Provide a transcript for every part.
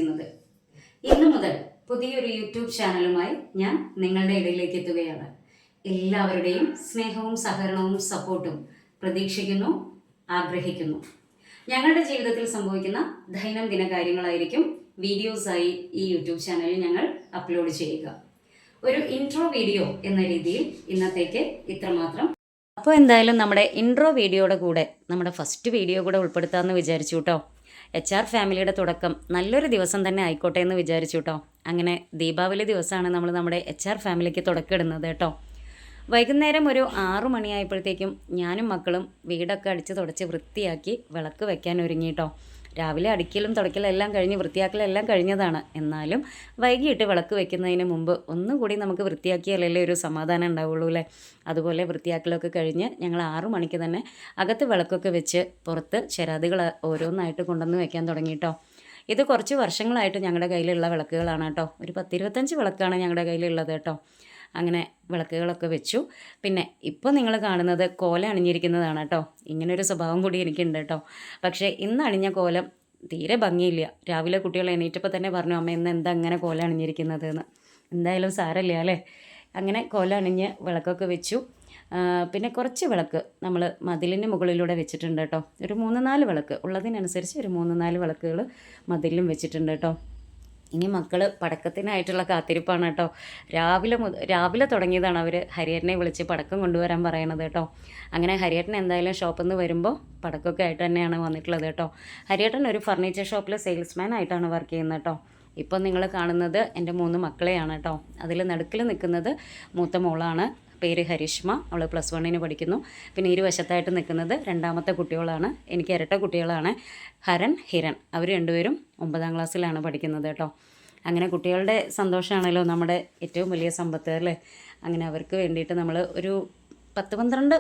താമസിക്കുന്നത്. ഇന്നു മുതൽ പുതിയൊരു യൂട്യൂബ് ചാനലുമായി ഞാൻ നിങ്ങളുടെ ഇടയിലേക്ക് എത്തുകയാണ്. എല്ലാവരുടെയും സ്നേഹവും സഹകരണവും സപ്പോർട്ടും പ്രതീക്ഷിക്കുന്നു, ആഗ്രഹിക്കുന്നു. ഞങ്ങളുടെ ജീവിതത്തിൽ സംഭവിക്കുന്ന ദൈനംദിന കാര്യങ്ങളായിരിക്കും വീഡിയോസായി ഈ യൂട്യൂബ് ചാനലിൽ ഞങ്ങൾ അപ്ലോഡ് ചെയ്യുക. ഒരു ഇൻട്രോ വീഡിയോ എന്ന രീതിയിൽ ഇന്നത്തേക്ക് ഇത്രമാത്രം. അപ്പോൾ എന്തായാലും നമ്മുടെ ഇൻട്രോ വീഡിയോയുടെ കൂടെ നമ്മുടെ ഫസ്റ്റ് വീഡിയോ കൂടെ ഉൾപ്പെടുത്താമെന്ന് വിചാരിച്ചു കേട്ടോ. HR ഫാമിലിയുടെ തുടക്കം നല്ലൊരു ദിവസം തന്നെ ആയിക്കോട്ടെ എന്ന് വിചാരിച്ചു കേട്ടോ. അങ്ങനെ ദീപാവലി ദിവസമാണ് നമ്മൾ നമ്മുടെ HR ഫാമിലിക്ക് തുടക്കമിടുന്നത് കേട്ടോ. വൈകുന്നേരം ഒരു 6 മണിയായപ്പോഴത്തേക്കും ഞാനും മക്കളും വീടൊക്കെ അടിച്ച് തുടച്ച് വൃത്തിയാക്കി വിളക്ക് വെക്കാൻ ഒരുങ്ങി കേട്ടോ. രാവിലെ അടിക്കലും തുടക്കലും എല്ലാം കഴിഞ്ഞ് വൃത്തിയാക്കലെല്ലാം കഴിഞ്ഞതാണ്. എന്നാലും വൈകിട്ട് വിളക്ക് വെക്കുന്നതിന് മുമ്പ് ഒന്നുകൂടി നമുക്ക് വൃത്തിയാക്കിയാലല്ലേ ഒരു സമാധാനം ഉണ്ടാവുള്ളൂ അല്ലേ. അതുപോലെ വൃത്തിയാക്കലൊക്കെ കഴിഞ്ഞ് ഞങ്ങൾ 6 മണിക്ക് തന്നെ അകത്ത് വിളക്കൊക്കെ വെച്ച് പുറത്ത് ചിരാതുകൾ ഓരോന്നായിട്ട് കൊണ്ടുവന്ന് വെക്കാൻ തുടങ്ങി കേട്ടോ. ഇത് കുറച്ച് വർഷങ്ങളായിട്ട് ഞങ്ങളുടെ കയ്യിലുള്ള വിളക്കുകളാണ് കേട്ടോ. ഒരു 10-25 വിളക്കാണ് ഞങ്ങളുടെ കയ്യിലുള്ളത് കേട്ടോ. അങ്ങനെ വിളക്കുകളൊക്കെ വെച്ചു. പിന്നെ ഇപ്പോൾ നിങ്ങൾ കാണുന്നത് കോലം അണിഞ്ഞിരിക്കുന്നതാണ് കേട്ടോ. ഇങ്ങനൊരു സ്വഭാവം കൂടി എനിക്കുണ്ട് കേട്ടോ. പക്ഷേ ഇന്ന് അണിഞ്ഞ കോലം തീരെ ഭംഗിയില്ല. രാവിലെ കുട്ടികൾ എണീറ്റപ്പോൾ തന്നെ പറഞ്ഞു, അമ്മ ഇന്ന് എന്താ അങ്ങനെ കോലം അണിഞ്ഞിരിക്കുന്നത് എന്ന്. എന്തായാലും സാരമില്ല അല്ലേ. അങ്ങനെ കോലം അണിഞ്ഞ് വിളക്കൊക്കെ വെച്ചു. പിന്നെ കുറച്ച് വിളക്ക് നമ്മൾ മതിലിന് മുകളിലൂടെ വെച്ചിട്ടുണ്ട് കേട്ടോ. ഒരു 3-4 വിളക്ക് ഉള്ളതിനനുസരിച്ച് ഒരു 3-4 വിളക്കുകൾ മതിലിലും വെച്ചിട്ടുണ്ട് കേട്ടോ. ഇനി മക്കൾ പടക്കത്തിനായിട്ടുള്ള കാത്തിരിപ്പാണ് കേട്ടോ. രാവിലെ തുടങ്ങിയതാണ് അവർ ഹരിയേട്ടനെ വിളിച്ച് പടക്കം കൊണ്ടുവരാൻ പറയണത് കേട്ടോ. അങ്ങനെ ഹരിയേട്ടൻ എന്തായാലും ഷോപ്പിൽ നിന്ന് വരുമ്പോൾ പടക്കമൊക്കെ ആയിട്ട് തന്നെയാണ് വന്നിട്ടുള്ളത് കേട്ടോ. ഹരിയേട്ടൻ ഒരു ഫർണിച്ചർ ഷോപ്പിൽ സെയിൽസ്മാൻ ആയിട്ടാണ് വർക്ക് ചെയ്യുന്നത് കേട്ടോ. ഇപ്പോൾ നിങ്ങൾ കാണുന്നത് എൻ്റെ 3 മക്കളെയാണ് കേട്ടോ. അതിൽ നടുക്കിൽ നിൽക്കുന്നത് മൂത്ത മോളാണ്, പേര് ഹരിഷ്മ, അവൾ +1 പഠിക്കുന്നു. പിന്നെ ഇരുവശത്തായിട്ട് നിൽക്കുന്നത് രണ്ടാമത്തെ കുട്ടികളാണ്, എനിക്ക് ഇരട്ട കുട്ടികളാണ്, ഹരൻ, ഹിരൺ. അവർ രണ്ടുപേരും 9ാം ക്ലാസ്സിലാണ് പഠിക്കുന്നത് കേട്ടോ. അങ്ങനെ കുട്ടികളുടെ സന്തോഷമാണല്ലോ നമ്മുടെ ഏറ്റവും വലിയ സമ്പത്ത് അല്ലേ. അങ്ങനെ അവർക്ക് വേണ്ടിയിട്ട് നമ്മൾ ഒരു 10-12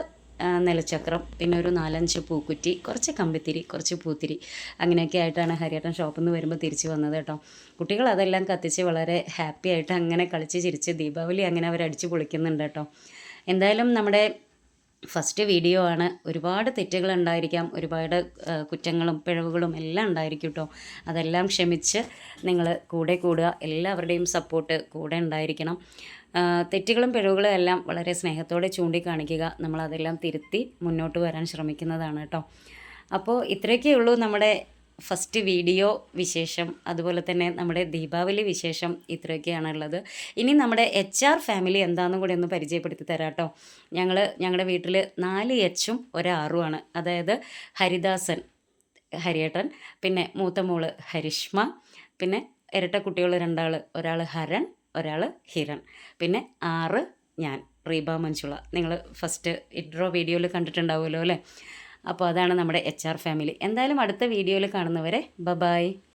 നിലച്ചക്രം, പിന്നെ ഒരു 4-5 പൂക്കുറ്റി, കുറച്ച് കമ്പിത്തിരി, കുറച്ച് പൂത്തിരി, അങ്ങനെയൊക്കെ ആയിട്ടാണ് ഹരിയേട്ടൻ ഷോപ്പിൽ നിന്ന് വരുമ്പോൾ തിരിച്ച് വന്നത് കേട്ടോ. കുട്ടികൾ അതെല്ലാം കത്തിച്ച് വളരെ ഹാപ്പി ആയിട്ട് അങ്ങനെ കളിച്ച് ചിരിച്ച് ദീപാവലി അങ്ങനെ അവർ അടിച്ച് പൊളിക്കുന്നുണ്ട് കേട്ടോ. എന്തായാലും നമ്മുടെ ഫസ്റ്റ് വീഡിയോ ആണ്. ഒരുപാട് തെറ്റുകൾ ഉണ്ടായിരിക്കാം, ഒരുപാട് കുറ്റങ്ങളും പിഴവുകളും എല്ലാം ഉണ്ടായിരിക്കും കേട്ടോ. അതെല്ലാം ക്ഷമിച്ച് നിങ്ങൾ കൂടെ കൂടുക. എല്ലാവരുടെയും സപ്പോർട്ട് കൂടെ ഉണ്ടായിരിക്കണം. തെറ്റുകളും പിഴവുകളും എല്ലാം വളരെ സ്നേഹത്തോടെ ചൂണ്ടിക്കാണിക്കുക. നമ്മളതെല്ലാം തിരുത്തി മുന്നോട്ട് വരാൻ ശ്രമിക്കുന്നതാണ് കേട്ടോ. അപ്പോൾ ഇത്രയൊക്കെ ഉള്ളൂ നമ്മുടെ ഫസ്റ്റ് വീഡിയോ വിശേഷം. അതുപോലെ തന്നെ നമ്മുടെ ദീപാവലി വിശേഷം ഇത്രയൊക്കെയാണുള്ളത്. ഇനി നമ്മുടെ HR ഫാമിലി എന്താണെന്നും കൂടി ഒന്ന് പരിചയപ്പെടുത്തി തരാം കേട്ടോ. ഞങ്ങളുടെ വീട്ടിൽ 4 Hഉം 1 Rഉമാണ്. അതായത് ഹരിദാസൻ ഹരിയേട്ടൻ, പിന്നെ മൂത്ത മോള് ഹരിഷ്മ, പിന്നെ ഇരട്ട കുട്ടികൾ 2 ഒരാൾ ഹരൺ, ഒരാൾ ഹിരൺ, പിന്നെ 6 ഞാൻ റീബ മഞ്ജുള. നിങ്ങൾ ഫസ്റ്റ് ഇൻട്രോ വീഡിയോയിൽ കണ്ടിട്ടുണ്ടാവുമല്ലോ അല്ലേ. അപ്പോൾ അതാണ് നമ്മുടെ HR ഫാമിലി. എന്തായാലും അടുത്ത വീഡിയോയിൽ കാണുന്നവരെ ബൈ.